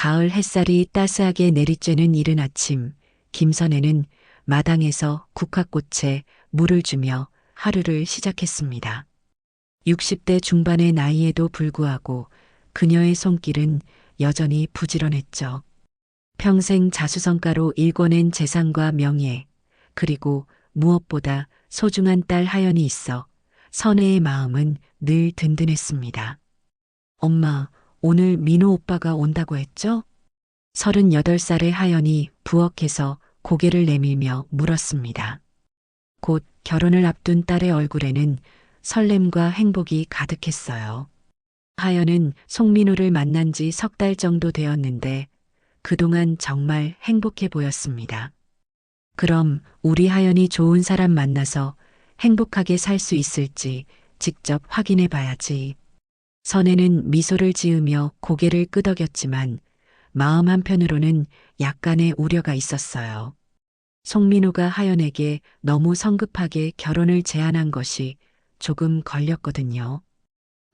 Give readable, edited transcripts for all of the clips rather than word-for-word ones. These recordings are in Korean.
가을 햇살이 따스하게 내리쬐는 이른 아침, 김선혜는 마당에서 국화꽃에 물을 주며 하루를 시작했습니다. 60대 중반의 나이에도 불구하고 그녀의 손길은 여전히 부지런했죠. 평생 자수성가로 일궈낸 재산과 명예, 그리고 무엇보다 소중한 딸 하연이 있어 선혜의 마음은 늘 든든했습니다. 엄마, 오늘 민호 오빠가 온다고 했죠? 38살의 하연이 부엌에서 고개를 내밀며 물었습니다. 곧 결혼을 앞둔 딸의 얼굴에는 설렘과 행복이 가득했어요. 하연은 송민호를 만난 지 석 달 정도 되었는데 그동안 정말 행복해 보였습니다. 그럼 우리 하연이 좋은 사람 만나서 행복하게 살 수 있을지 직접 확인해 봐야지. 선혜는 미소를 지으며 고개를 끄덕였지만 마음 한편으로는 약간의 우려가 있었어요. 송민호가 하연에게 너무 성급하게 결혼을 제안한 것이 조금 걸렸거든요.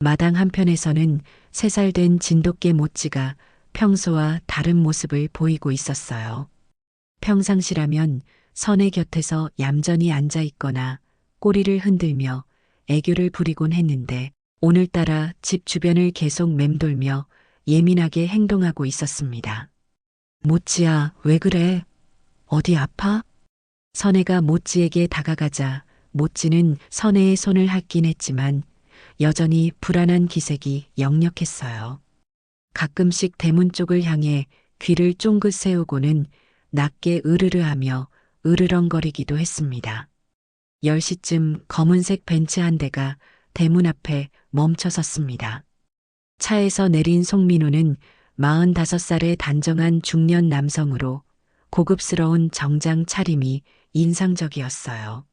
마당 한편에서는 3살 된 진돗개 모찌가 평소와 다른 모습을 보이고 있었어요. 평상시라면 선의 곁에서 얌전히 앉아 있거나 꼬리를 흔들며 애교를 부리곤 했는데 오늘따라 집 주변을 계속 맴돌며 예민하게 행동하고 있었습니다. 모찌야, 왜 그래? 어디 아파? 선혜가 모찌에게 다가가자 모찌는 선혜의 손을 핥긴 했지만 여전히 불안한 기색이 역력했어요. 가끔씩 대문 쪽을 향해 귀를 쫑긋 세우고는 낮게 으르르하며 으르렁거리기도 했습니다. 10시쯤 검은색 벤츠 한 대가 대문 앞에 멈춰 섰습니다. 차에서 내린 송민호는 45살의 단정한 중년 남성으로 고급스러운 정장 차림이 인상적이었어요.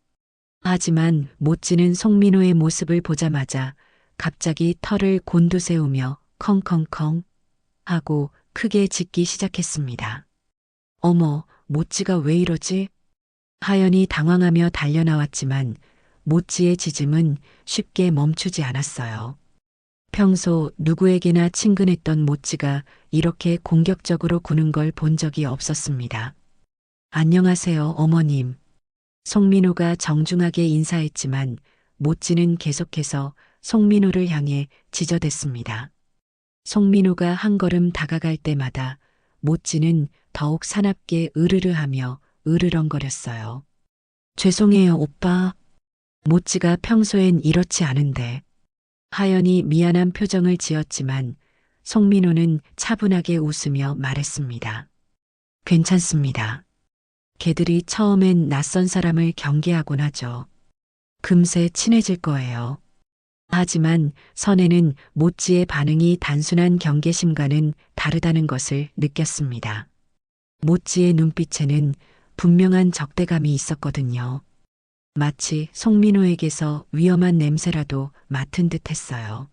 하지만 모찌는 송민호의 모습을 보자마자 갑자기 털을 곤두세우며 컹컹컹 하고 크게 짖기 시작했습니다. 어머, 모찌가 왜 이러지? 하연이 당황하며 달려나왔지만 모찌의 짖음은 쉽게 멈추지 않았어요. 평소 누구에게나 친근했던 모찌가 이렇게 공격적으로 구는 걸 본 적이 없었습니다. 안녕하세요, 어머님. 송민호가 정중하게 인사했지만 모찌는 계속해서 송민호를 향해 지저댔습니다. 송민호가 한 걸음 다가갈 때마다 모찌는 더욱 사납게 으르르하며 으르렁거렸어요. 죄송해요, 오빠. 모찌가 평소엔 이렇지 않은데. 하연이 미안한 표정을 지었지만 송민호는 차분하게 웃으며 말했습니다. 괜찮습니다. 개들이 처음엔 낯선 사람을 경계하곤 하죠. 금세 친해질 거예요. 하지만 선혜는 모찌의 반응이 단순한 경계심과는 다르다는 것을 느꼈습니다. 모찌의 눈빛에는 분명한 적대감이 있었거든요. 마치 송민호에게서 위험한 냄새라도 맡은 듯 했어요.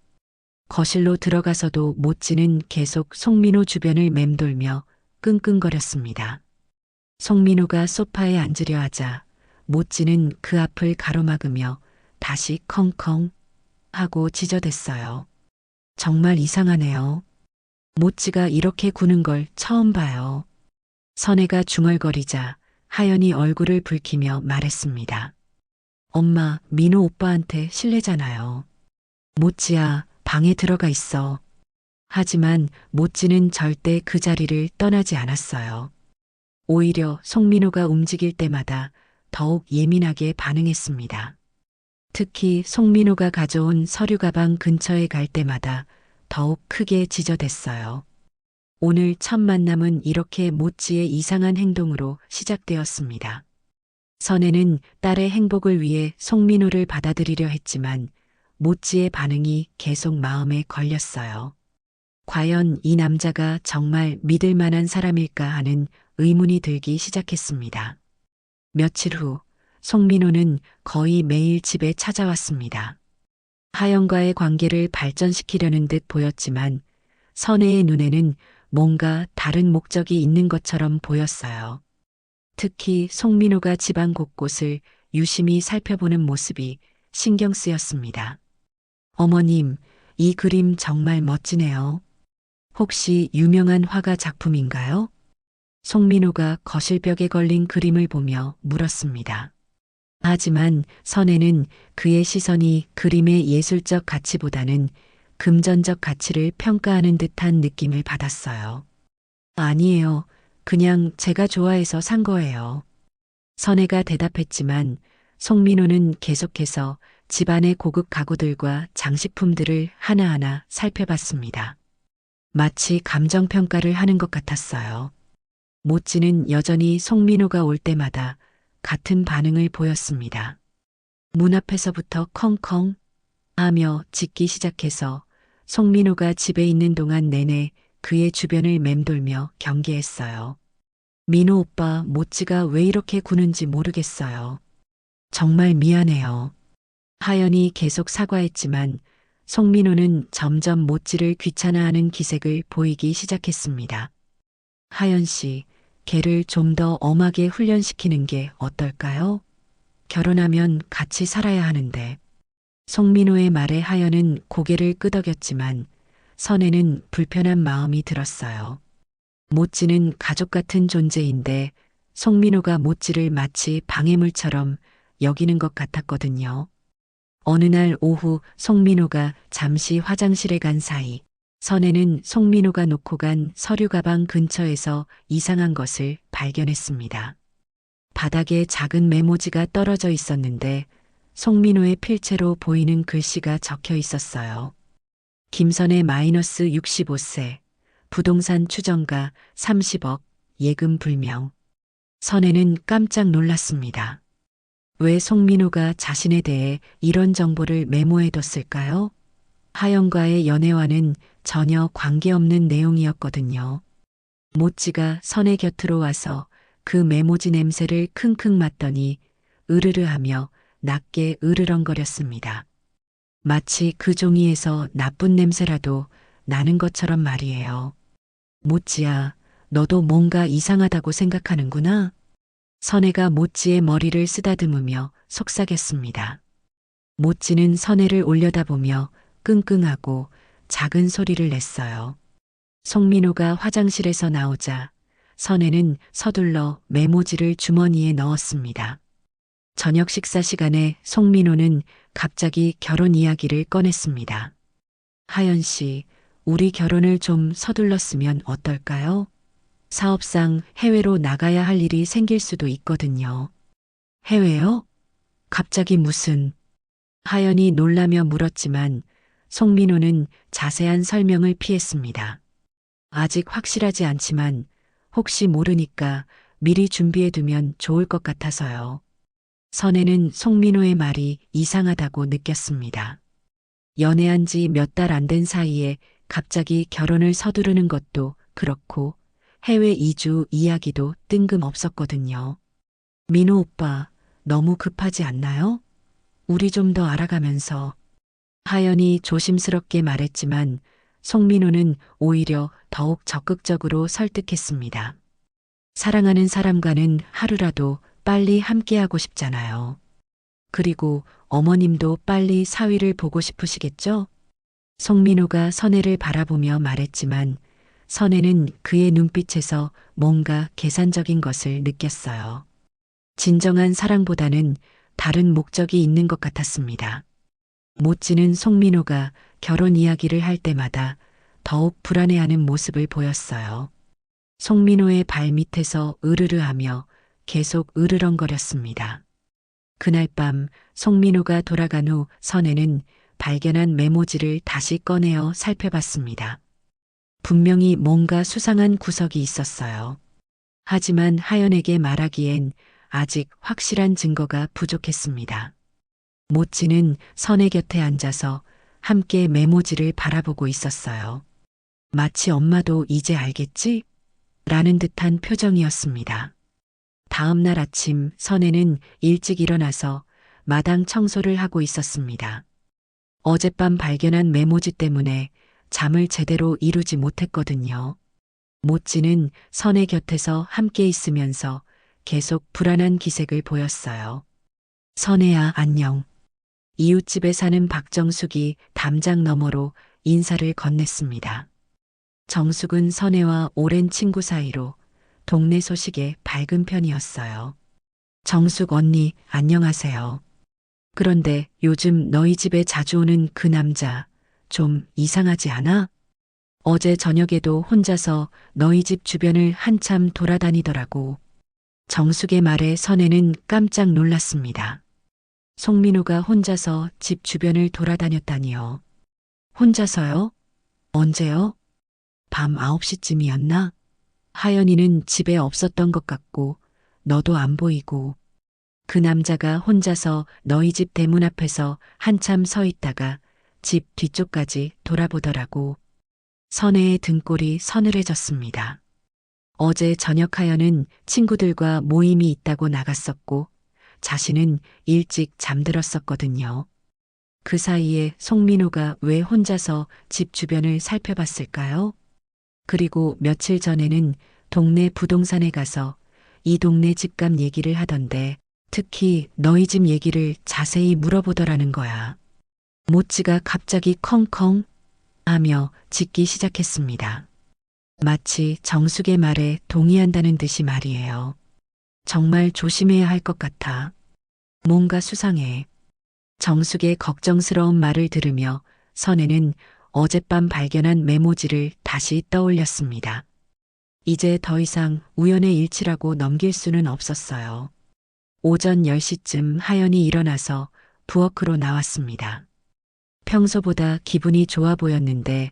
거실로 들어가서도 모찌는 계속 송민호 주변을 맴돌며 끙끙거렸습니다. 송민호가 소파에 앉으려 하자 모찌는 그 앞을 가로막으며 다시 컹컹 하고 지저댔어요. 정말 이상하네요. 모찌가 이렇게 구는 걸 처음 봐요. 선혜가 중얼거리자 하연이 얼굴을 붉히며 말했습니다. 엄마, 민호 오빠한테 실례잖아요. 모찌야, 방에 들어가 있어. 하지만 모찌는 절대 그 자리를 떠나지 않았어요. 오히려 송민호가 움직일 때마다 더욱 예민하게 반응했습니다. 특히 송민호가 가져온 서류 가방 근처에 갈 때마다 더욱 크게 지저댔어요. 오늘 첫 만남은 이렇게 모찌의 이상한 행동으로 시작되었습니다. 선혜는 딸의 행복을 위해 송민호를 받아들이려 했지만 모찌의 반응이 계속 마음에 걸렸어요. 과연 이 남자가 정말 믿을 만한 사람일까 하는 의문이 들기 시작했습니다. 며칠 후 송민호는 거의 매일 집에 찾아왔습니다. 하연과의 관계를 발전시키려는 듯 보였지만 선혜의 눈에는 뭔가 다른 목적이 있는 것처럼 보였어요. 특히 송민호가 집안 곳곳을 유심히 살펴보는 모습이 신경 쓰였습니다. 어머님, 이 그림 정말 멋지네요. 혹시 유명한 화가 작품인가요? 송민호가 거실벽에 걸린 그림을 보며 물었습니다. 하지만 선혜는 그의 시선이 그림의 예술적 가치보다는 금전적 가치를 평가하는 듯한 느낌을 받았어요. 아니에요. 그냥 제가 좋아해서 산 거예요. 선혜가 대답했지만 송민호는 계속해서 집안의 고급 가구들과 장식품들을 하나하나 살펴봤습니다. 마치 감정평가를 하는 것 같았어요. 모찌는 여전히 송민호가 올 때마다 같은 반응을 보였습니다. 문 앞에서부터 컹컹 하며 짖기 시작해서 송민호가 집에 있는 동안 내내 그의 주변을 맴돌며 경계했어요. 민호 오빠 모찌가 왜 이렇게 구는지 모르겠어요. 정말 미안해요. 하연이 계속 사과했지만 송민호는 점점 모찌를 귀찮아하는 기색을 보이기 시작했습니다. 하연 씨, 걔를 좀 더 엄하게 훈련시키는 게 어떨까요? 결혼하면 같이 살아야 하는데. 송민호의 말에 하연은 고개를 끄덕였지만 선혜는 불편한 마음이 들었어요. 모찌는 가족 같은 존재인데 송민호가 모찌를 마치 방해물처럼 여기는 것 같았거든요. 어느 날 오후 송민호가 잠시 화장실에 간 사이 선혜는 송민호가 놓고 간 서류 가방 근처에서 이상한 것을 발견했습니다. 바닥에 작은 메모지가 떨어져 있었는데 송민호의 필체로 보이는 글씨가 적혀 있었어요. 김선혜 마이너스 65세, 부동산 추정가 30억, 예금 불명. 선혜는 깜짝 놀랐습니다. 왜 송민호가 자신에 대해 이런 정보를 메모해뒀을까요? 하연과의 연애와는 전혀 관계없는 내용이었거든요. 모찌가 선의 곁으로 와서 그 메모지 냄새를 킁킁 맡더니 으르르하며 낮게 으르렁거렸습니다. 마치 그 종이에서 나쁜 냄새라도 나는 것처럼 말이에요. 모찌야, 너도 뭔가 이상하다고 생각하는구나. 선혜가 모찌의 머리를 쓰다듬으며 속삭였습니다. 모찌는 선혜를 올려다보며 끙끙하고 작은 소리를 냈어요. 송민호가 화장실에서 나오자 선혜는 서둘러 메모지를 주머니에 넣었습니다. 저녁 식사 시간에 송민호는 갑자기 결혼 이야기를 꺼냈습니다. 하연 씨, 우리 결혼을 좀 서둘렀으면 어떨까요? 사업상 해외로 나가야 할 일이 생길 수도 있거든요. 해외요? 갑자기 무슨? 하연이 놀라며 물었지만 송민호는 자세한 설명을 피했습니다. 아직 확실하지 않지만 혹시 모르니까 미리 준비해두면 좋을 것 같아서요. 선혜는 송민호의 말이 이상하다고 느꼈습니다. 연애한 지 몇 달 안 된 사이에 갑자기 결혼을 서두르는 것도 그렇고 해외 이주 이야기도 뜬금없었거든요. 민호 오빠, 너무 급하지 않나요? 우리 좀 더 알아가면서. 하연이 조심스럽게 말했지만 송민호는 오히려 더욱 적극적으로 설득했습니다. 사랑하는 사람과는 하루라도 빨리 함께하고 싶잖아요. 그리고 어머님도 빨리 사위를 보고 싶으시겠죠? 송민호가 선혜를 바라보며 말했지만 선혜는 그의 눈빛에서 뭔가 계산적인 것을 느꼈어요. 진정한 사랑보다는 다른 목적이 있는 것 같았습니다. 모찌는 송민호가 결혼 이야기를 할 때마다 더욱 불안해하는 모습을 보였어요. 송민호의 발 밑에서 으르르하며 계속 으르렁거렸습니다. 그날 밤 송민호가 돌아간 후 선혜는 발견한 메모지를 다시 꺼내어 살펴봤습니다. 분명히 뭔가 수상한 구석이 있었어요. 하지만 하연에게 말하기엔 아직 확실한 증거가 부족했습니다. 모찌는 선혜 곁에 앉아서 함께 메모지를 바라보고 있었어요. 마치 엄마도 이제 알겠지? 라는 듯한 표정이었습니다. 다음 날 아침 선혜는 일찍 일어나서 마당 청소를 하고 있었습니다. 어젯밤 발견한 메모지 때문에 잠을 제대로 이루지 못했거든요. 모찌는 선혜 곁에서 함께 있으면서 계속 불안한 기색을 보였어요. 선혜야, 안녕. 이웃집에 사는 박정숙이 담장 너머로 인사를 건넸습니다. 정숙은 선혜와 오랜 친구 사이로 동네 소식에 밝은 편이었어요. 정숙 언니, 안녕하세요. 그런데 요즘 너희 집에 자주 오는 그 남자 좀 이상하지 않아? 어제 저녁에도 혼자서 너희 집 주변을 한참 돌아다니더라고. 정숙의 말에 선혜는 깜짝 놀랐습니다. 송민호가 혼자서 집 주변을 돌아다녔다니요. 혼자서요? 언제요? 밤 9시쯤이었나? 하연이는 집에 없었던 것 같고, 너도 안 보이고, 그 남자가 혼자서 너희 집 대문 앞에서 한참 서 있다가 집 뒤쪽까지 돌아보더라고. 선혜의 등골이 서늘해졌습니다. 어제 저녁 하연은 친구들과 모임이 있다고 나갔었고, 자신은 일찍 잠들었었거든요. 그 사이에 송민호가 왜 혼자서 집 주변을 살펴봤을까요? 그리고 며칠 전에는 동네 부동산에 가서 이 동네 집값 얘기를 하던데 특히 너희 집 얘기를 자세히 물어보더라는 거야. 모찌가 갑자기 컹컹 하며 짖기 시작했습니다. 마치 정숙의 말에 동의한다는 듯이 말이에요. 정말 조심해야 할 것 같아. 뭔가 수상해. 정숙의 걱정스러운 말을 들으며 선혜는 어젯밤 발견한 메모지를 다시 떠올렸습니다. 이제 더 이상 우연의 일치라고 넘길 수는 없었어요. 오전 10시쯤 하연이 일어나서 부엌으로 나왔습니다. 평소보다 기분이 좋아 보였는데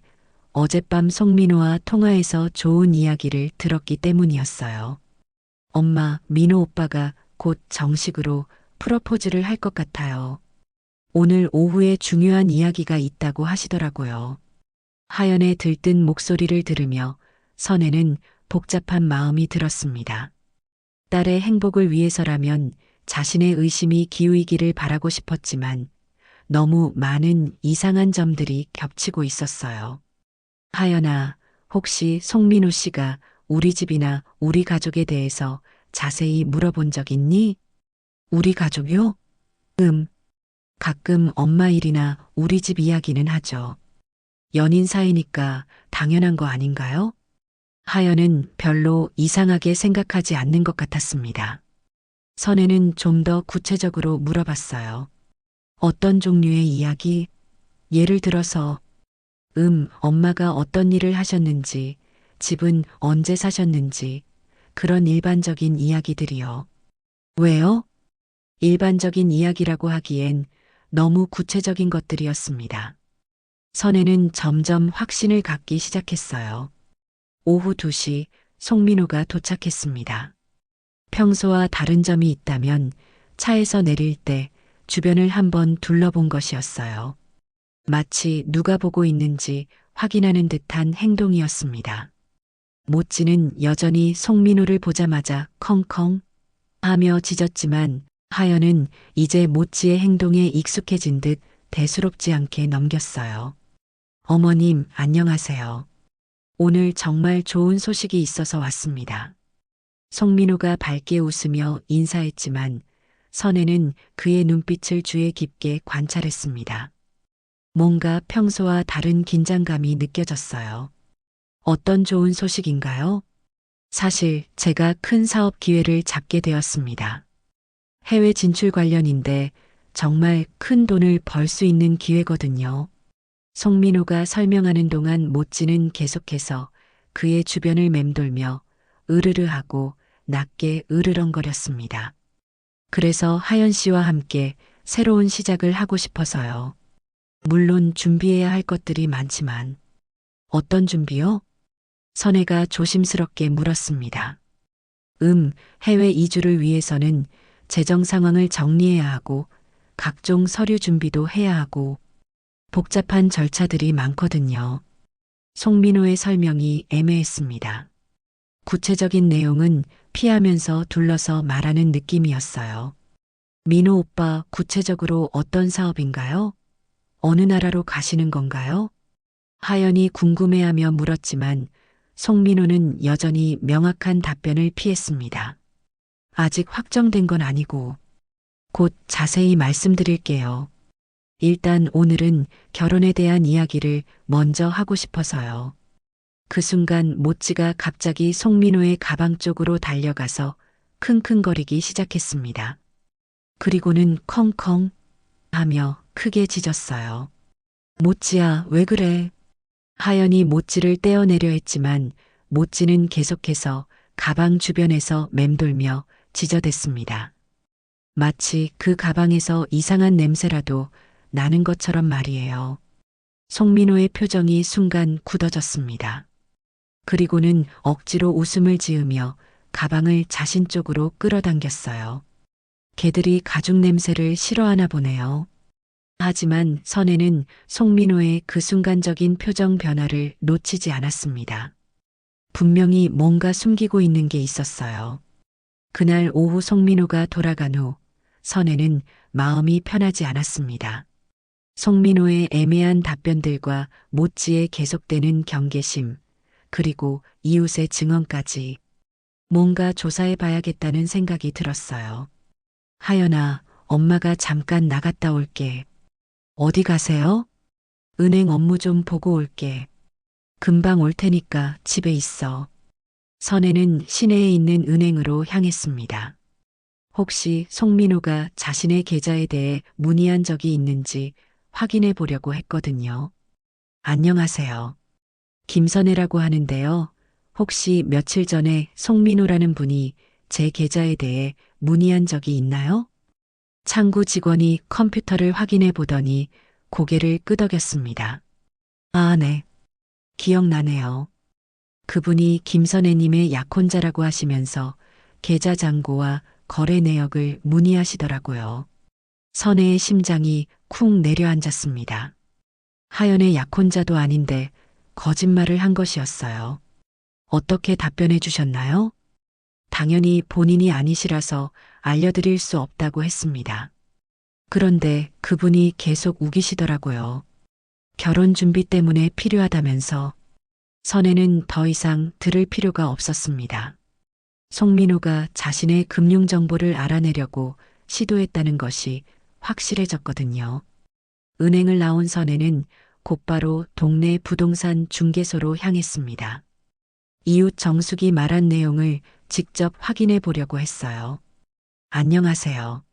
어젯밤 송민호와 통화해서 좋은 이야기를 들었기 때문이었어요. 엄마, 민호 오빠가 곧 정식으로 프러포즈를 할 것 같아요. 오늘 오후에 중요한 이야기가 있다고 하시더라고요. 하연의 들뜬 목소리를 들으며 선혜는 복잡한 마음이 들었습니다. 딸의 행복을 위해서라면 자신의 의심이 기우이기를 바라고 싶었지만 너무 많은 이상한 점들이 겹치고 있었어요. 하연아, 혹시 송민호 씨가 우리 집이나 우리 가족에 대해서 자세히 물어본 적 있니? 우리 가족요? 가끔 엄마 일이나 우리 집 이야기는 하죠. 연인 사이니까 당연한 거 아닌가요? 하연은 별로 이상하게 생각하지 않는 것 같았습니다. 선혜는 좀 더 구체적으로 물어봤어요. 어떤 종류의 이야기? 예를 들어서, 엄마가 어떤 일을 하셨는지, 집은 언제 사셨는지, 그런 일반적인 이야기들이요. 왜요? 일반적인 이야기라고 하기엔 너무 구체적인 것들이었습니다. 선혜는 점점 확신을 갖기 시작했어요. 오후 2시 송민호가 도착했습니다. 평소와 다른 점이 있다면 차에서 내릴 때 주변을 한번 둘러본 것이었어요. 마치 누가 보고 있는지 확인하는 듯한 행동이었습니다. 모찌는 여전히 송민호를 보자마자 컹컹 하며 짖었지만 하연은 이제 모찌의 행동에 익숙해진 듯 대수롭지 않게 넘겼어요. 어머님, 안녕하세요. 오늘 정말 좋은 소식이 있어서 왔습니다. 송민호가 밝게 웃으며 인사했지만 선혜는 그의 눈빛을 주의 깊게 관찰했습니다. 뭔가 평소와 다른 긴장감이 느껴졌어요. 어떤 좋은 소식인가요? 사실 제가 큰 사업 기회를 잡게 되었습니다. 해외 진출 관련인데 정말 큰 돈을 벌 수 있는 기회거든요. 송민호가 설명하는 동안 모찌는 계속해서 그의 주변을 맴돌며 으르르하고 낮게 으르렁거렸습니다. 그래서 하연 씨와 함께 새로운 시작을 하고 싶어서요. 물론 준비해야 할 것들이 많지만 어떤 준비요? 선혜가 조심스럽게 물었습니다. 해외 이주를 위해서는 재정 상황을 정리해야 하고 각종 서류 준비도 해야 하고 복잡한 절차들이 많거든요. 송민호의 설명이 애매했습니다. 구체적인 내용은 피하면서 둘러서 말하는 느낌이었어요. 민호 오빠 구체적으로 어떤 사업인가요? 어느 나라로 가시는 건가요? 하연이 궁금해하며 물었지만 송민호는 여전히 명확한 답변을 피했습니다. 아직 확정된 건 아니고 곧 자세히 말씀드릴게요. 일단 오늘은 결혼에 대한 이야기를 먼저 하고 싶어서요. 그 순간 모찌가 갑자기 송민호의 가방 쪽으로 달려가서 킁킁거리기 시작했습니다. 그리고는 컹컹 하며 크게 짖었어요. 모찌야, 왜 그래? 하연이 모찌를 떼어내려 했지만 모찌는 계속해서 가방 주변에서 맴돌며 짖어댔습니다. 마치 그 가방에서 이상한 냄새라도 나는 것처럼 말이에요. 송민호의 표정이 순간 굳어졌습니다. 그리고는 억지로 웃음을 지으며 가방을 자신 쪽으로 끌어당겼어요. 개들이 가죽 냄새를 싫어하나 보네요. 하지만 선혜는 송민호의 그 순간적인 표정 변화를 놓치지 않았습니다. 분명히 뭔가 숨기고 있는 게 있었어요. 그날 오후 송민호가 돌아간 후 선혜는 마음이 편하지 않았습니다. 송민호의 애매한 답변들과 모찌의 계속되는 경계심, 그리고 이웃의 증언까지 뭔가 조사해 봐야겠다는 생각이 들었어요. 하연아, 엄마가 잠깐 나갔다 올게. 어디 가세요? 은행 업무 좀 보고 올게. 금방 올 테니까 집에 있어. 선혜는 시내에 있는 은행으로 향했습니다. 혹시 송민호가 자신의 계좌에 대해 문의한 적이 있는지 확인해 보려고 했거든요. 안녕하세요. 김선혜라고 하는데요. 혹시 며칠 전에 송민호라는 분이 제 계좌에 대해 문의한 적이 있나요? 창구 직원이 컴퓨터를 확인해 보더니 고개를 끄덕였습니다. 아, 네. 기억나네요. 그분이 김선혜님의 약혼자라고 하시면서 계좌 잔고와 거래 내역을 문의하시더라고요. 선혜의 심장이 쿵 내려앉았습니다. 하연의 약혼자도 아닌데 거짓말을 한 것이었어요. 어떻게 답변해 주셨나요? 당연히 본인이 아니시라서 알려드릴 수 없다고 했습니다. 그런데 그분이 계속 우기시더라고요. 결혼 준비 때문에 필요하다면서. 선혜는 더 이상 들을 필요가 없었습니다. 송민호가 자신의 금융 정보를 알아내려고 시도했다는 것이 확실해졌거든요. 은행을 나온 선혜는 곧바로 동네 부동산 중개소로 향했습니다. 이웃 정숙이 말한 내용을 직접 확인해 보려고 했어요. 안녕하세요.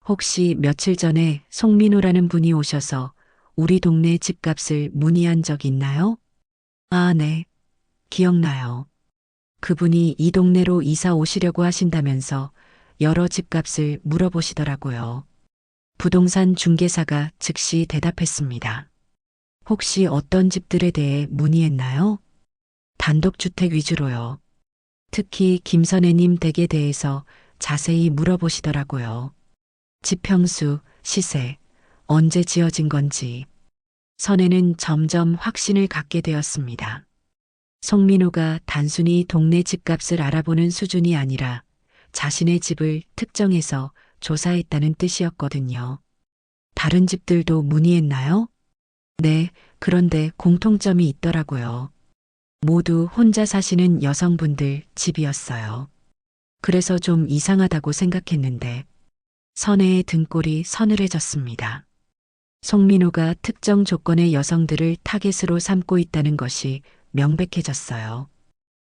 혹시 며칠 전에 송민호라는 분이 오셔서 우리 동네 집값을 문의한 적 있나요? 아, 네. 기억나요. 그분이 이 동네로 이사 오시려고 하신다면서 여러 집값을 물어보시더라고요. 부동산 중개사가 즉시 대답했습니다. 혹시 어떤 집들에 대해 문의했나요? 단독주택 위주로요. 특히 김선혜님 댁에 대해서 자세히 물어보시더라고요. 집 평수, 시세, 언제 지어진 건지. 선혜는 점점 확신을 갖게 되었습니다. 송민호가 단순히 동네 집값을 알아보는 수준이 아니라 자신의 집을 특정해서 조사했다는 뜻이었거든요. 다른 집들도 문의했나요? 네, 그런데 공통점이 있더라고요. 모두 혼자 사시는 여성분들 집이었어요. 그래서 좀 이상하다고 생각했는데 선혜의 등골이 서늘해졌습니다. 송민호가 특정 조건의 여성들을 타겟으로 삼고 있다는 것이 명백해졌어요.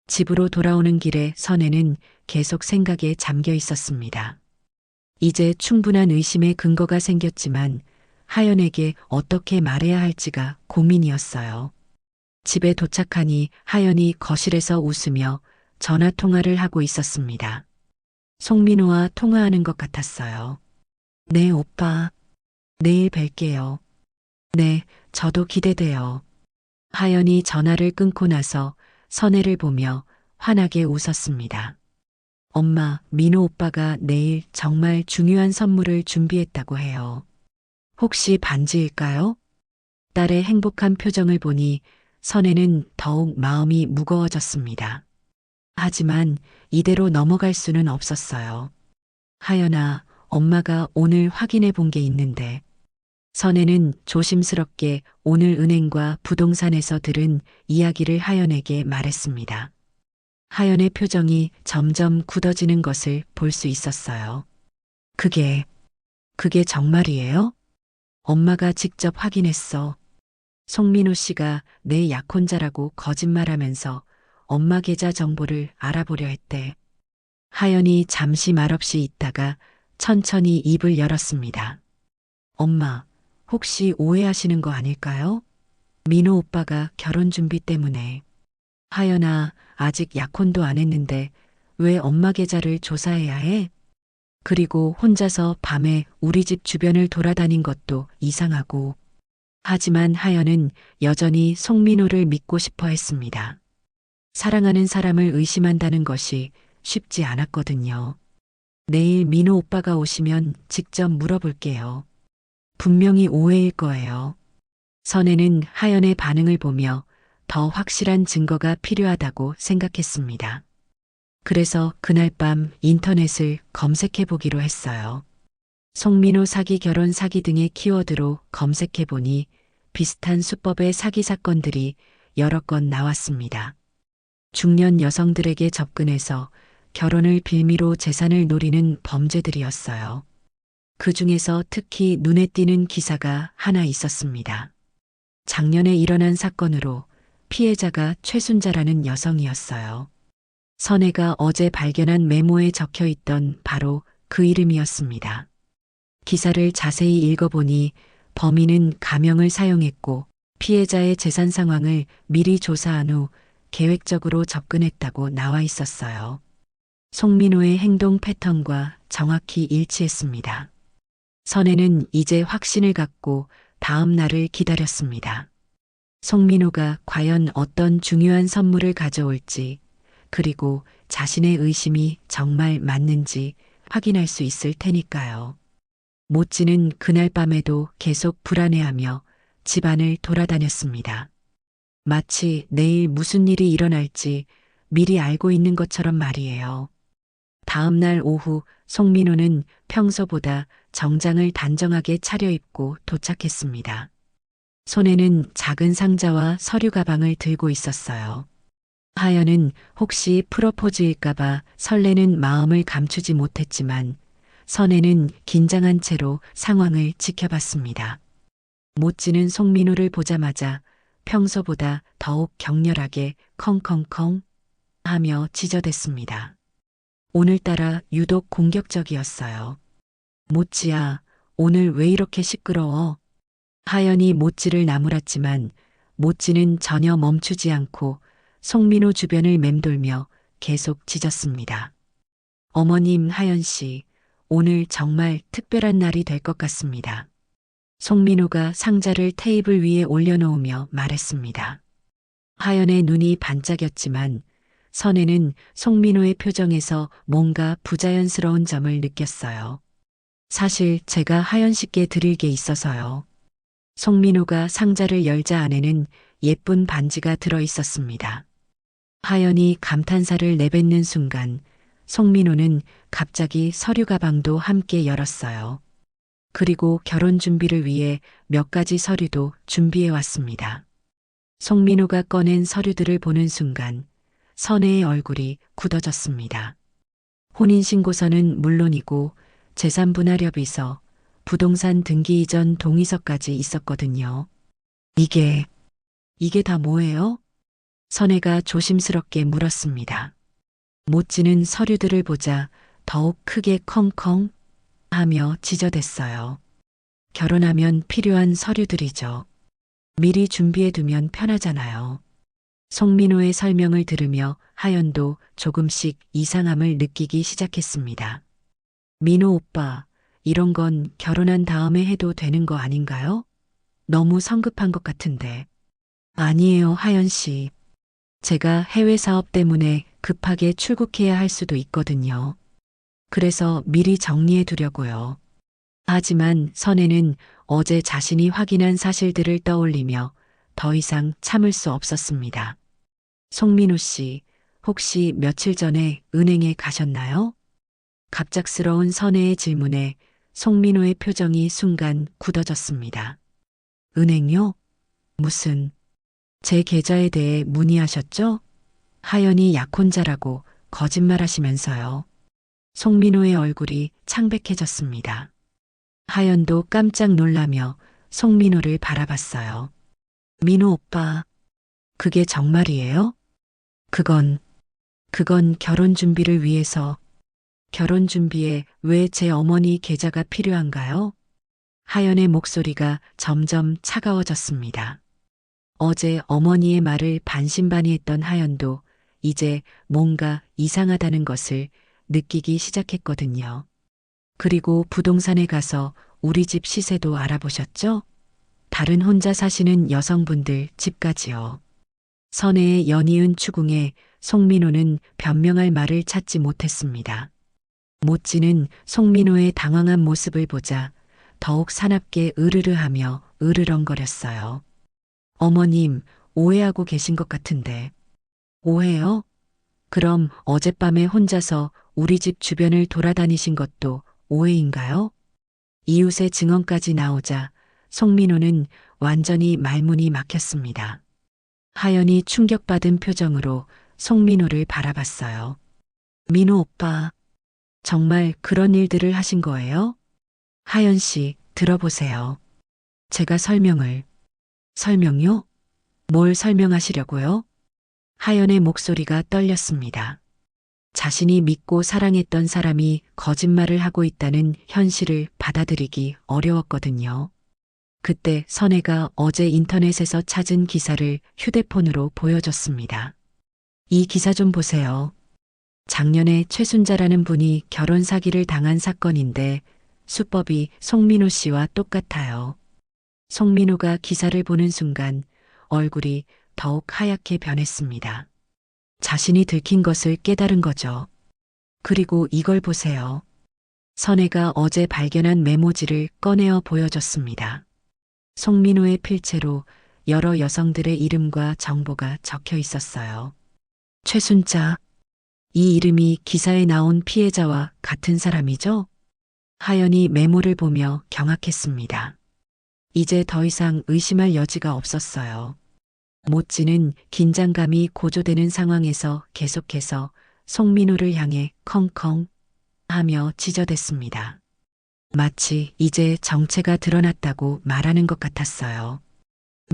집으로 돌아오는 길에 선혜는 계속 생각에 잠겨 있었습니다. 이제 충분한 의심의 근거가 생겼지만 하연에게 어떻게 말해야 할지가 고민이었어요. 집에 도착하니 하연이 거실에서 웃으며 전화 통화를 하고 있었습니다. 송민호와 통화하는 것 같았어요. 네, 오빠. 내일 뵐게요. 네, 저도 기대돼요. 하연이 전화를 끊고 나서 선혜를 보며 환하게 웃었습니다. 엄마, 민호 오빠가 내일 정말 중요한 선물을 준비했다고 해요. 혹시 반지일까요? 딸의 행복한 표정을 보니 선혜는 더욱 마음이 무거워졌습니다. 하지만 이대로 넘어갈 수는 없었어요. 하연아, 엄마가 오늘 확인해 본 게 있는데. 선혜는 조심스럽게 오늘 은행과 부동산에서 들은 이야기를 하연에게 말했습니다. 하연의 표정이 점점 굳어지는 것을 볼 수 있었어요. 그게 정말이에요? 엄마가 직접 확인했어. 송민호 씨가 내 약혼자라고 거짓말하면서 엄마 계좌 정보를 알아보려 했대. 하연이 잠시 말없이 있다가 천천히 입을 열었습니다. 엄마, 혹시 오해하시는 거 아닐까요? 민호 오빠가 결혼 준비 때문에. 하연아, 아직 약혼도 안 했는데 왜 엄마 계좌를 조사해야 해? 그리고 혼자서 밤에 우리 집 주변을 돌아다닌 것도 이상하고. 하지만 하연은 여전히 송민호를 믿고 싶어 했습니다. 사랑하는 사람을 의심한다는 것이 쉽지 않았거든요. 내일 민호 오빠가 오시면 직접 물어볼게요. 분명히 오해일 거예요. 선혜는 하연의 반응을 보며 더 확실한 증거가 필요하다고 생각했습니다. 그래서 그날 밤 인터넷을 검색해 보기로 했어요. 송민호 사기, 결혼 사기 등의 키워드로 검색해 보니 비슷한 수법의 사기 사건들이 여러 건 나왔습니다. 중년 여성들에게 접근해서 결혼을 빌미로 재산을 노리는 범죄들이었어요. 그 중에서 특히 눈에 띄는 기사가 하나 있었습니다. 작년에 일어난 사건으로 피해자가 최순자라는 여성이었어요. 선혜가 어제 발견한 메모에 적혀 있던 바로 그 이름이었습니다. 기사를 자세히 읽어보니 범인은 가명을 사용했고 피해자의 재산 상황을 미리 조사한 후 계획적으로 접근했다고 나와 있었어요. 송민호의 행동 패턴과 정확히 일치했습니다. 선혜는 이제 확신을 갖고 다음 날을 기다렸습니다. 송민호가 과연 어떤 중요한 선물을 가져올지, 그리고 자신의 의심이 정말 맞는지 확인할 수 있을 테니까요. 모찌는 그날 밤에도 계속 불안해하며 집안을 돌아다녔습니다. 마치 내일 무슨 일이 일어날지 미리 알고 있는 것처럼 말이에요. 다음 날 오후 송민호는 평소보다 정장을 단정하게 차려입고 도착했습니다. 손에는 작은 상자와 서류 가방을 들고 있었어요. 하연은 혹시 프로포즈일까봐 설레는 마음을 감추지 못했지만 선혜는 긴장한 채로 상황을 지켜봤습니다. 모찌는 송민호를 보자마자 평소보다 더욱 격렬하게 컹컹컹 하며 지저댔습니다. 오늘따라 유독 공격적이었어요. 모찌야, 오늘 왜 이렇게 시끄러워? 하연이 모찌를 나무랐지만 모찌는 전혀 멈추지 않고 송민호 주변을 맴돌며 계속 짖었습니다. 어머님, 하연 씨, 오늘 정말 특별한 날이 될 것 같습니다. 송민호가 상자를 테이블 위에 올려놓으며 말했습니다. 하연의 눈이 반짝였지만 선혜는 송민호의 표정에서 뭔가 부자연스러운 점을 느꼈어요. 사실 제가 하연 씨께 드릴 게 있어서요. 송민호가 상자를 열자 안에는 예쁜 반지가 들어 있었습니다. 하연이 감탄사를 내뱉는 순간 송민호는 갑자기 서류 가방도 함께 열었어요. 그리고 결혼 준비를 위해 몇 가지 서류도 준비해 왔습니다. 송민호가 꺼낸 서류들을 보는 순간 선혜의 얼굴이 굳어졌습니다. 혼인신고서는 물론이고 재산분할협의서, 부동산 등기 이전 동의서까지 있었거든요. 이게 다 뭐예요? 선혜가 조심스럽게 물었습니다. 모찌는 서류들을 보자 더욱 크게 컹컹 하며 짖어댔어요. 결혼하면 필요한 서류들이죠. 미리 준비해두면 편하잖아요. 송민호의 설명을 들으며 하연도 조금씩 이상함을 느끼기 시작했습니다. 민호 오빠, 이런 건 결혼한 다음에 해도 되는 거 아닌가요? 너무 성급한 것 같은데. 아니에요, 하연 씨. 제가 해외 사업 때문에 급하게 출국해야 할 수도 있거든요. 그래서 미리 정리해 두려고요. 하지만 선혜는 어제 자신이 확인한 사실들을 떠올리며 더 이상 참을 수 없었습니다. 송민호 씨, 혹시 며칠 전에 은행에 가셨나요? 갑작스러운 선혜의 질문에 송민호의 표정이 순간 굳어졌습니다. 은행요? 무슨, 제 계좌에 대해 문의하셨죠? 하연이 약혼자라고 거짓말하시면서요. 송민호의 얼굴이 창백해졌습니다. 하연도 깜짝 놀라며 송민호를 바라봤어요. 민호 오빠, 그게 정말이에요? 그건, 그건 결혼 준비를 위해서, 결혼 준비에 왜 제 어머니 계좌가 필요한가요? 하연의 목소리가 점점 차가워졌습니다. 어제 어머니의 말을 반신반의했던 하연도 이제 뭔가 이상하다는 것을 느끼기 시작했거든요. 그리고 부동산에 가서 우리 집 시세도 알아보셨죠? 다른 혼자 사시는 여성분들 집까지요. 선혜의 연이은 추궁에 송민호는 변명할 말을 찾지 못했습니다. 모찌는 송민호의 당황한 모습을 보자 더욱 사납게 으르르하며 으르렁거렸어요. 어머님, 오해하고 계신 것 같은데. 오해요? 그럼 어젯밤에 혼자서 우리 집 주변을 돌아다니신 것도 오해인가요? 이웃의 증언까지 나오자 송민호는 완전히 말문이 막혔습니다. 하연이 충격받은 표정으로 송민호를 바라봤어요. 민호 오빠, 정말 그런 일들을 하신 거예요? 하연 씨, 들어보세요. 제가 설명요? 뭘 설명하시려고요? 하연의 목소리가 떨렸습니다. 자신이 믿고 사랑했던 사람이 거짓말을 하고 있다는 현실을 받아들이기 어려웠거든요. 그때 선혜가 어제 인터넷에서 찾은 기사를 휴대폰으로 보여줬습니다. 이 기사 좀 보세요. 작년에 최순자라는 분이 결혼 사기를 당한 사건인데 수법이 송민호 씨와 똑같아요. 송민호가 기사를 보는 순간 얼굴이 더욱 하얗게 변했습니다. 자신이 들킨 것을 깨달은 거죠. 그리고 이걸 보세요. 선혜가 어제 발견한 메모지를 꺼내어 보여줬습니다. 송민호의 필체로 여러 여성들의 이름과 정보가 적혀 있었어요. 최순자, 이 이름이 기사에 나온 피해자와 같은 사람이죠? 하연이 메모를 보며 경악했습니다. 이제 더 이상 의심할 여지가 없었어요. 모찌는 긴장감이 고조되는 상황에서 계속해서 송민호를 향해 컹컹 하며 지저댔습니다. 마치 이제 정체가 드러났다고 말하는 것 같았어요.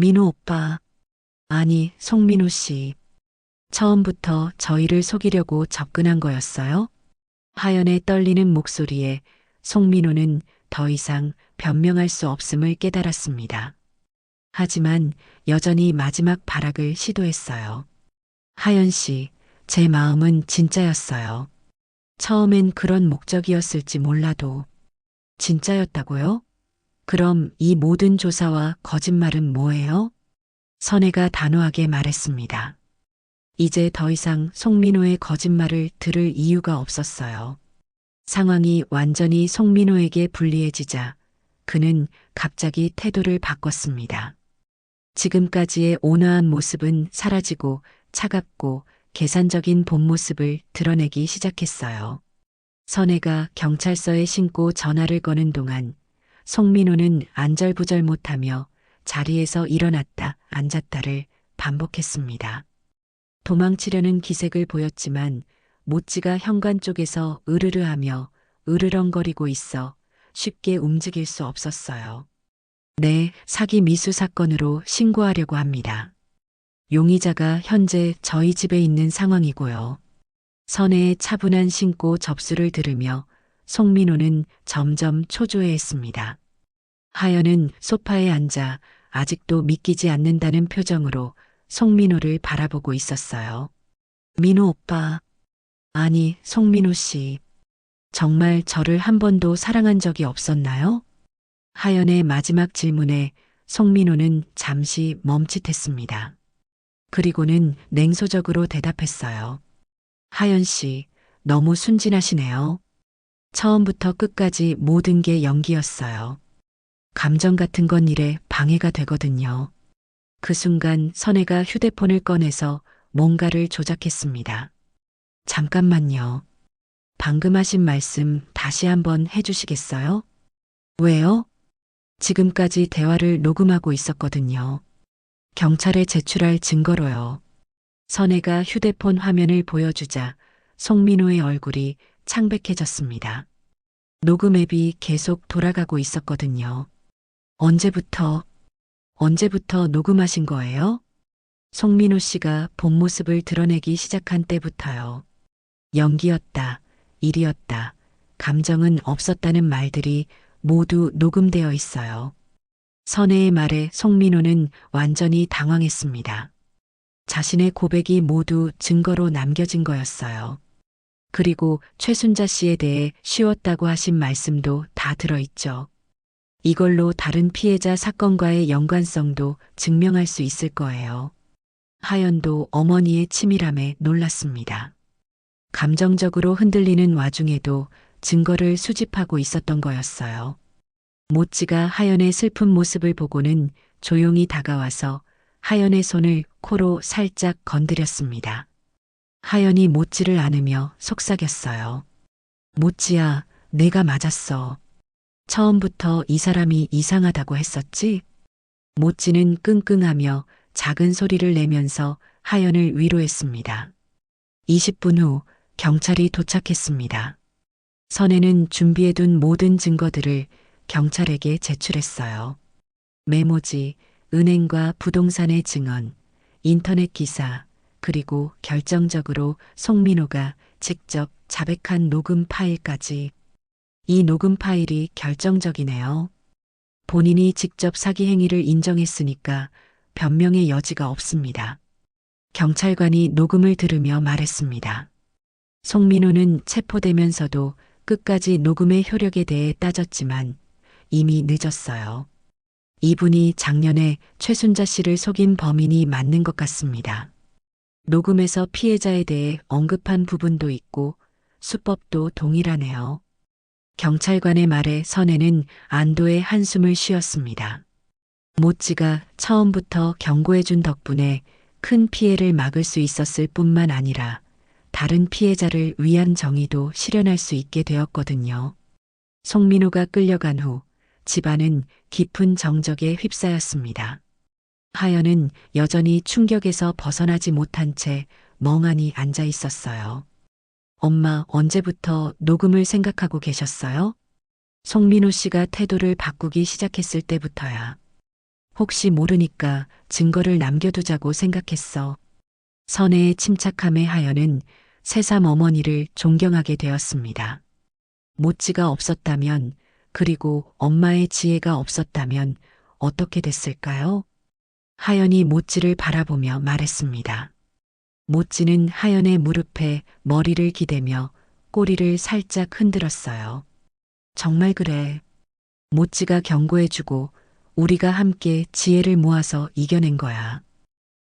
민호 오빠, 아니 송민호 씨, 처음부터 저희를 속이려고 접근한 거였어요? 하연의 떨리는 목소리에 송민호는 더 이상 변명할 수 없음을 깨달았습니다. 하지만 여전히 마지막 발악을 시도했어요. 하연 씨, 제 마음은 진짜였어요. 처음엔 그런 목적이었을지 몰라도. 진짜였다고요? 그럼 이 모든 조사와 거짓말은 뭐예요? 선혜가 단호하게 말했습니다. 이제 더 이상 송민호의 거짓말을 들을 이유가 없었어요. 상황이 완전히 송민호에게 불리해지자 그는 갑자기 태도를 바꿨습니다. 지금까지의 온화한 모습은 사라지고 차갑고 계산적인 본 모습을 드러내기 시작했어요. 선혜가 경찰서에 신고 전화를 거는 동안 송민호는 안절부절 못하며 자리에서 일어났다 앉았다를 반복했습니다. 도망치려는 기색을 보였지만 모찌가 현관 쪽에서 으르르하며 으르렁거리고 있어 쉽게 움직일 수 없었어요. 네, 사기 미수 사건으로 신고하려고 합니다. 용의자가 현재 저희 집에 있는 상황이고요. 선혜의 차분한 신고 접수를 들으며 송민호는 점점 초조해했습니다. 하연은 소파에 앉아 아직도 믿기지 않는다는 표정으로 송민호를 바라보고 있었어요. 민호 오빠, 아니 송민호 씨, 정말 저를 한 번도 사랑한 적이 없었나요? 하연의 마지막 질문에 송민호는 잠시 멈칫했습니다. 그리고는 냉소적으로 대답했어요. 하연 씨, 너무 순진하시네요. 처음부터 끝까지 모든 게 연기였어요. 감정 같은 건 일에 방해가 되거든요. 그 순간 선혜가 휴대폰을 꺼내서 뭔가를 조작했습니다. 잠깐만요. 방금 하신 말씀 다시 한번 해주시겠어요? 왜요? 지금까지 대화를 녹음하고 있었거든요. 경찰에 제출할 증거로요. 선혜가 휴대폰 화면을 보여주자 송민호의 얼굴이 창백해졌습니다. 녹음 앱이 계속 돌아가고 있었거든요. 언제부터? 언제부터 녹음하신 거예요? 송민호 씨가 본 모습을 드러내기 시작한 때부터요. 연기였다, 일이었다, 감정은 없었다는 말들이 모두 녹음되어 있어요. 선혜의 말에 송민호는 완전히 당황했습니다. 자신의 고백이 모두 증거로 남겨진 거였어요. 그리고 최순자 씨에 대해 쉬웠다고 하신 말씀도 다 들어있죠. 이걸로 다른 피해자 사건과의 연관성도 증명할 수 있을 거예요. 하연도 어머니의 치밀함에 놀랐습니다. 감정적으로 흔들리는 와중에도 증거를 수집하고 있었던 거였어요. 모찌가 하연의 슬픈 모습을 보고는 조용히 다가와서 하연의 손을 코로 살짝 건드렸습니다. 하연이 모찌를 안으며 속삭였어요. 모찌야, 내가 맞았어. 처음부터 이 사람이 이상하다고 했었지? 모찌는 끙끙하며 작은 소리를 내면서 하연을 위로했습니다. 20분 후 경찰이 도착했습니다. 선혜는 준비해둔 모든 증거들을 경찰에게 제출했어요. 메모지, 은행과 부동산의 증언, 인터넷 기사, 그리고 결정적으로 송민호가 직접 자백한 녹음 파일까지. 이 녹음 파일이 결정적이네요. 본인이 직접 사기 행위를 인정했으니까 변명의 여지가 없습니다. 경찰관이 녹음을 들으며 말했습니다. 송민호는 체포되면서도 끝까지 녹음의 효력에 대해 따졌지만 이미 늦었어요. 이분이 작년에 최순자 씨를 속인 범인이 맞는 것 같습니다. 녹음에서 피해자에 대해 언급한 부분도 있고 수법도 동일하네요. 경찰관의 말에 선혜는 안도의 한숨을 쉬었습니다. 모찌가 처음부터 경고해준 덕분에 큰 피해를 막을 수 있었을 뿐만 아니라 다른 피해자를 위한 정의도 실현할 수 있게 되었거든요. 송민호가 끌려간 후 집안은 깊은 정적에 휩싸였습니다. 하연은 여전히 충격에서 벗어나지 못한 채 멍하니 앉아 있었어요. 엄마, 언제부터 녹음을 생각하고 계셨어요? 송민호 씨가 태도를 바꾸기 시작했을 때부터야. 혹시 모르니까 증거를 남겨두자고 생각했어. 선혜의 침착함에 하연은 새삼 어머니를 존경하게 되었습니다. 모찌가 없었다면, 그리고 엄마의 지혜가 없었다면 어떻게 됐을까요? 하연이 모찌를 바라보며 말했습니다. 모찌는 하연의 무릎에 머리를 기대며 꼬리를 살짝 흔들었어요. 정말 그래. 모찌가 경고해주고 우리가 함께 지혜를 모아서 이겨낸 거야.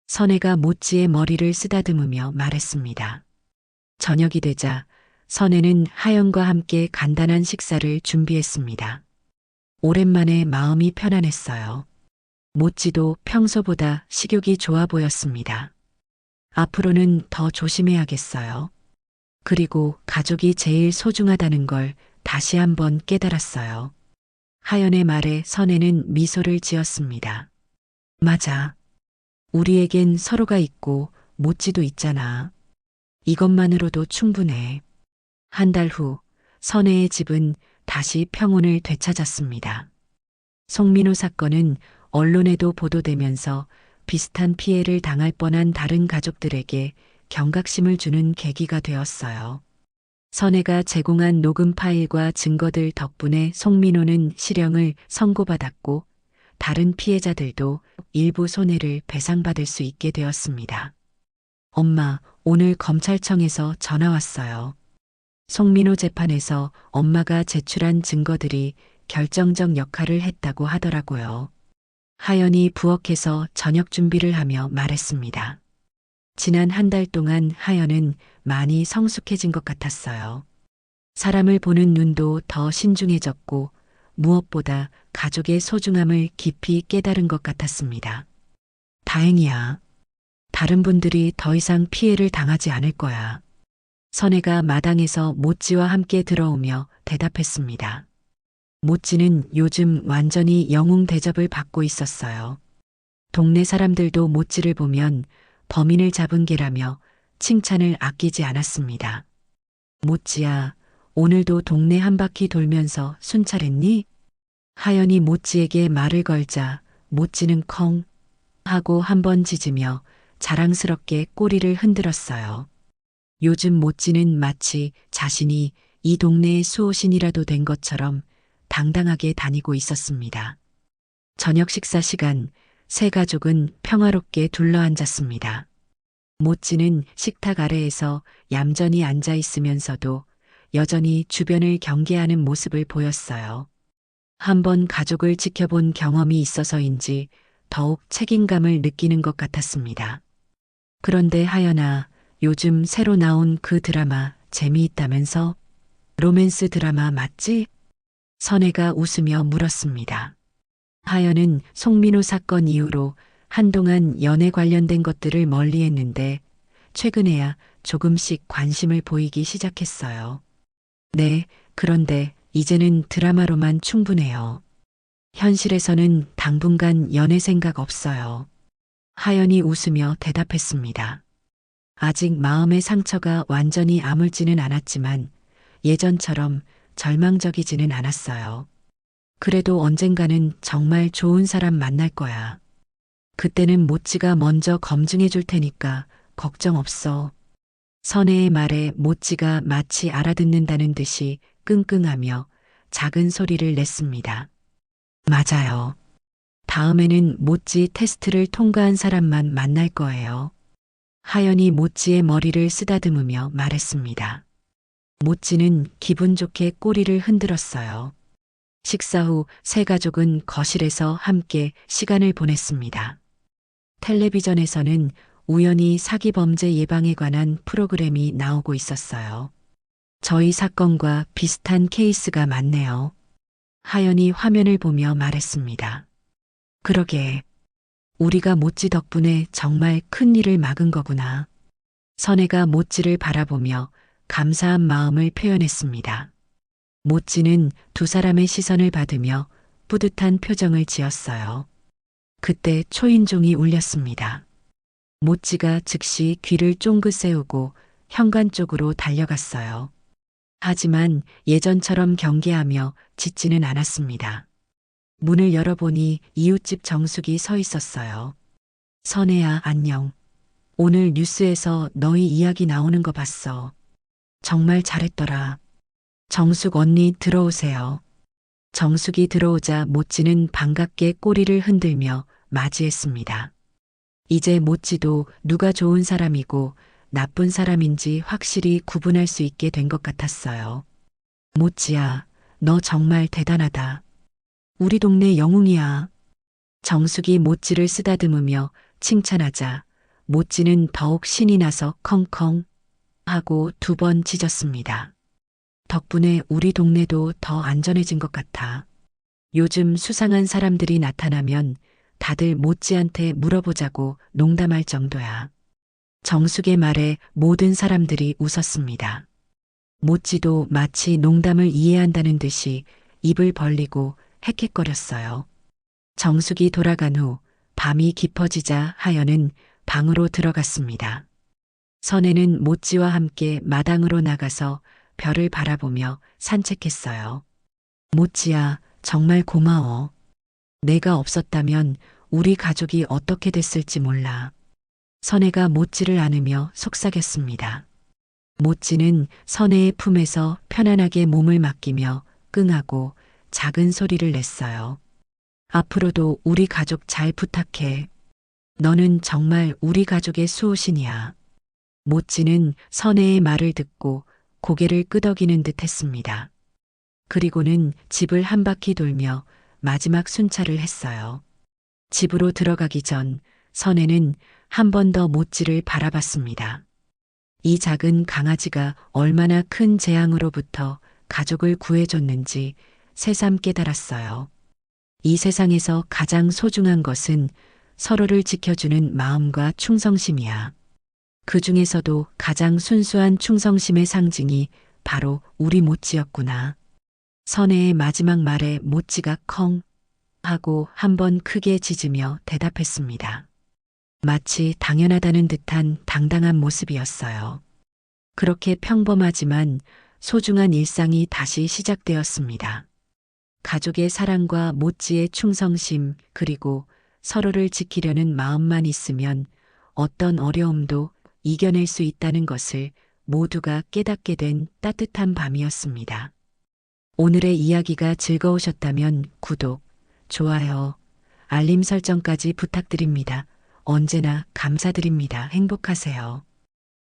선혜가 모찌의 머리를 쓰다듬으며 말했습니다. 저녁이 되자 선혜는 하연과 함께 간단한 식사를 준비했습니다. 오랜만에 마음이 편안했어요. 모찌도 평소보다 식욕이 좋아 보였습니다. 앞으로는 더 조심해야겠어요. 그리고 가족이 제일 소중하다는 걸 다시 한번 깨달았어요. 하연의 말에 선혜는 미소를 지었습니다. 맞아. 우리에겐 서로가 있고 모찌도 있잖아. 이것만으로도 충분해. 한 달 후 선혜의 집은 다시 평온을 되찾았습니다. 송민호 사건은 언론에도 보도되면서 비슷한 피해를 당할 뻔한 다른 가족들에게 경각심을 주는 계기가 되었어요. 선혜가 제공한 녹음 파일과 증거들 덕분에 송민호는 실형을 선고받았고 다른 피해자들도 일부 손해를 배상받을 수 있게 되었습니다. 엄마, 오늘 검찰청에서 전화 왔어요. 송민호 재판에서 엄마가 제출한 증거들이 결정적 역할을 했다고 하더라고요. 하연이 부엌에서 저녁 준비를 하며 말했습니다. 지난 한 달 동안 하연은 많이 성숙해진 것 같았어요. 사람을 보는 눈도 더 신중해졌고 무엇보다 가족의 소중함을 깊이 깨달은 것 같았습니다. 다행이야. 다른 분들이 더 이상 피해를 당하지 않을 거야. 선혜가 마당에서 모찌와 함께 들어오며 대답했습니다. 모찌는 요즘 완전히 영웅 대접을 받고 있었어요. 동네 사람들도 모찌를 보면 범인을 잡은 게라며 칭찬을 아끼지 않았습니다. 모찌야, 오늘도 동네 한 바퀴 돌면서 순찰했니? 하연이 모찌에게 말을 걸자 모찌는 컹 하고 한 번 짖으며 자랑스럽게 꼬리를 흔들었어요. 요즘 모찌는 마치 자신이 이 동네의 수호신이라도 된 것처럼 당당하게 다니고 있었습니다. 저녁 식사 시간, 세 가족은 평화롭게 둘러앉았습니다. 모찌는 식탁 아래에서 얌전히 앉아 있으면서도 여전히 주변을 경계하는 모습을 보였어요. 한번 가족을 지켜본 경험이 있어서인지 더욱 책임감을 느끼는 것 같았습니다. 그런데 하연아, 요즘 새로 나온 그 드라마 재미있다면서? 로맨스 드라마 맞지? 선혜가 웃으며 물었습니다. 하연은 송민호 사건 이후로 한동안 연애 관련된 것들을 멀리했는데 최근에야 조금씩 관심을 보이기 시작했어요. 네, 그런데 이제는 드라마로만 충분해요. 현실에서는 당분간 연애 생각 없어요. 하연이 웃으며 대답했습니다. 아직 마음의 상처가 완전히 아물지는 않았지만 예전처럼 절망적이지는 않았어요. 그래도 언젠가는 정말 좋은 사람 만날 거야. 그때는 모찌가 먼저 검증해 줄 테니까 걱정 없어. 선혜의 말에 모찌가 마치 알아듣는다는 듯이 끙끙하며 작은 소리를 냈습니다. 맞아요. 다음에는 모찌 테스트를 통과한 사람만 만날 거예요. 하연이 모찌의 머리를 쓰다듬으며 말했습니다. 모찌는 기분 좋게 꼬리를 흔들었어요. 식사 후 세 가족은 거실에서 함께 시간을 보냈습니다. 텔레비전에서는 우연히 사기 범죄 예방에 관한 프로그램이 나오고 있었어요. 저희 사건과 비슷한 케이스가 많네요. 하연이 화면을 보며 말했습니다. 그러게. 우리가 모찌 덕분에 정말 큰 일을 막은 거구나. 선혜가 모찌를 바라보며 감사한 마음을 표현했습니다. 모찌는 두 사람의 시선을 받으며 뿌듯한 표정을 지었어요. 그때 초인종이 울렸습니다. 모찌가 즉시 귀를 쫑긋 세우고 현관 쪽으로 달려갔어요. 하지만 예전처럼 경계하며 짖지는 않았습니다. 문을 열어보니 이웃집 정숙이 서 있었어요. 선혜야, 안녕. 오늘 뉴스에서 너희 이야기 나오는 거 봤어. 정말 잘했더라. 정숙 언니 들어오세요. 정숙이 들어오자 모찌는 반갑게 꼬리를 흔들며 맞이했습니다. 이제 모찌도 누가 좋은 사람이고 나쁜 사람인지 확실히 구분할 수 있게 된 것 같았어요. 모찌야, 너 정말 대단하다. 우리 동네 영웅이야. 정숙이 모찌를 쓰다듬으며 칭찬하자 모찌는 더욱 신이 나서 컹컹 하고 두 번 짖었습니다. 덕분에 우리 동네도 더 안전해진 것 같아. 요즘 수상한 사람들이 나타나면 다들 모찌한테 물어보자고 농담할 정도야. 정숙의 말에 모든 사람들이 웃었습니다. 모찌도 마치 농담을 이해한다는 듯이 입을 벌리고 헥헥거렸어요. 정숙이 돌아간 후 밤이 깊어지자 하연은 방으로 들어갔습니다. 선혜는 모찌와 함께 마당으로 나가서 별을 바라보며 산책했어요. 모찌야, 정말 고마워. 내가 없었다면 우리 가족이 어떻게 됐을지 몰라. 선혜가 모찌를 안으며 속삭였습니다. 모찌는 선혜의 품에서 편안하게 몸을 맡기며 끙하고 작은 소리를 냈어요. 앞으로도 우리 가족 잘 부탁해. 너는 정말 우리 가족의 수호신이야. 모찌는 선혜의 말을 듣고 고개를 끄덕이는 듯 했습니다. 그리고는 집을 한 바퀴 돌며 마지막 순찰을 했어요. 집으로 들어가기 전 선혜는 한 번 더 모찌를 바라봤습니다. 이 작은 강아지가 얼마나 큰 재앙으로부터 가족을 구해줬는지 새삼 깨달았어요. 이 세상에서 가장 소중한 것은 서로를 지켜주는 마음과 충성심이야. 그 중에서도 가장 순수한 충성심의 상징이 바로 우리 모찌였구나. 선혜의 마지막 말에 모찌가 컹 하고 한 번 크게 짖으며 대답했습니다. 마치 당연하다는 듯한 당당한 모습이었어요. 그렇게 평범하지만 소중한 일상이 다시 시작되었습니다. 가족의 사랑과 모찌의 충성심 그리고 서로를 지키려는 마음만 있으면 어떤 어려움도 이겨낼 수 있다는 것을 모두가 깨닫게 된 따뜻한 밤이었습니다. 오늘의 이야기가 즐거우셨다면 구독, 좋아요, 알림 설정까지 부탁드립니다. 언제나 감사드립니다. 행복하세요.